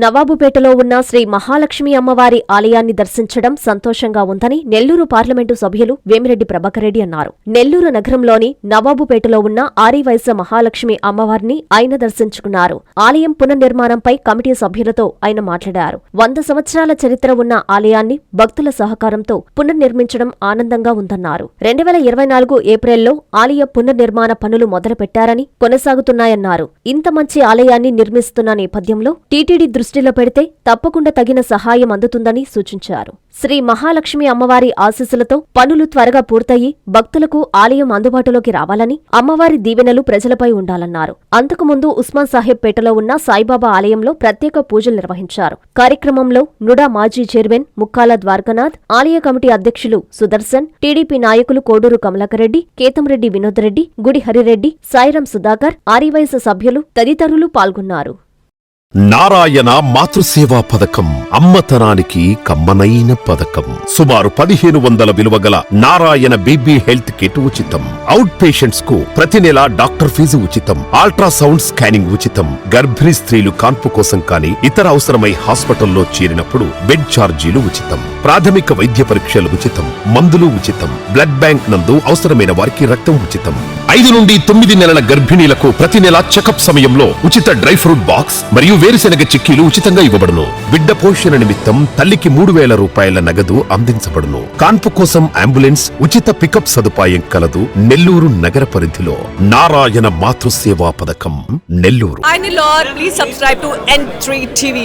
నవాబుపేటలో ఉన్న శ్రీ మహాలక్ష్మి అమ్మవారి ఆలయాన్ని దర్శించడం సంతోషంగా ఉందని నెల్లూరు పార్లమెంటు సభ్యులు వేమిరెడ్డి ప్రభాకర్రెడ్డి అన్నారు. నెల్లూరు నగరంలోని నవాబుపేటలో ఉన్న ఆరివైశ్య మహాలక్ష్మి అమ్మవారిని ఆయన దర్శించుకున్నారు. ఆలయం పునర్నిర్మాణంపై కమిటీ సభ్యులతో ఆయన మాట్లాడారు. 100 సంవత్సరాల చరిత్ర ఉన్న ఆలయాన్ని భక్తుల సహకారంతో పునర్నిర్మించడం ఆనందంగా ఉందన్నారు. 2024 ఏప్రిల్లో ఆలయ పునర్నిర్మాణ పనులు మొదలుపెట్టారని, కొనసాగుతున్నాయన్నారు. ఇంత మంచి ఆలయాన్ని నిర్మిస్తున్న నేపథ్యంలో టీటీడీ దృష్టిలో పెడితే తప్పకుండా తగిన సహాయం అందుతుందని సూచించారు. శ్రీ మహాలక్ష్మి అమ్మవారి ఆశీస్సులతో పనులు త్వరగా పూర్తయి భక్తులకు ఆలయం అందుబాటులోకి రావాలని, అమ్మవారి దీవెనలు ప్రజలపై ఉండాలన్నారు. అంతకుముందు ఉస్మాన్ సాహెబ్ పేటలో ఉన్న సాయిబాబా ఆలయంలో ప్రత్యేక పూజలు నిర్వహించారు. కార్యక్రమంలో నుడా మాజీ చైర్మన్ ముక్కాల ద్వారకనాథ్, ఆలయ కమిటీ అధ్యక్షులు సుదర్శన్, టీడీపీ నాయకులు కోడూరు కమలాకరెడ్డి, కేతంరెడ్డి వినోదరెడ్డి, గుడి హరిరెడ్డి, సాయిరాం సుధాకర్, ఆరివైశ్య సభ్యులు తదితరులు పాల్గొన్నారు. నారాయణ మాతృసేవా పథకం అమ్మతనానికి కమ్మనైన పథకం. సుమారు 1500 విలువ గల నారాయణ బేబీ హెల్త్ కిట్ ఉచితం. అవుట్ పేషెంట్స్ కు ప్రతి నెల డాక్టర్ ఫీజు ఉచితం. అల్ట్రాసౌండ్ స్కానింగ్ ఉచితం. గర్భిణీ స్త్రీలు కాన్పు కోసం కానీ ఇతర అవసరమై హాస్పిటల్లో చేరినప్పుడు బెడ్ ఛార్జీలు ఉచితం. ప్రాథమిక వైద్య పరీక్షలు ఉచితం. మందులు ఉచితం. బ్లడ్ బ్యాంక్ నందు అవసరమైన వారికి రక్తం ఉచితం. 5 నుండి 9 నెలల గర్భిణీలకు ప్రతి నెల చెకప్ సమయంలో ఉచిత డ్రై ఫ్రూట్ బాక్స్ మరియు వేరుశెనగ చిక్కీలు ఉచితంగా ఇవ్వబడును. బిడ్డ పోషణ నిమిత్తం తల్లికి 3000 రూపాయల నగదు అందించబడును. కాన్పు కోసం అంబులెన్స్ ఉచిత పికప్ సదుపాయం కలదు. నెల్లూరు నగర పరిధిలో నారాయణ మాతృసేవా పథకం Nellore. Please subscribe to N3 TV.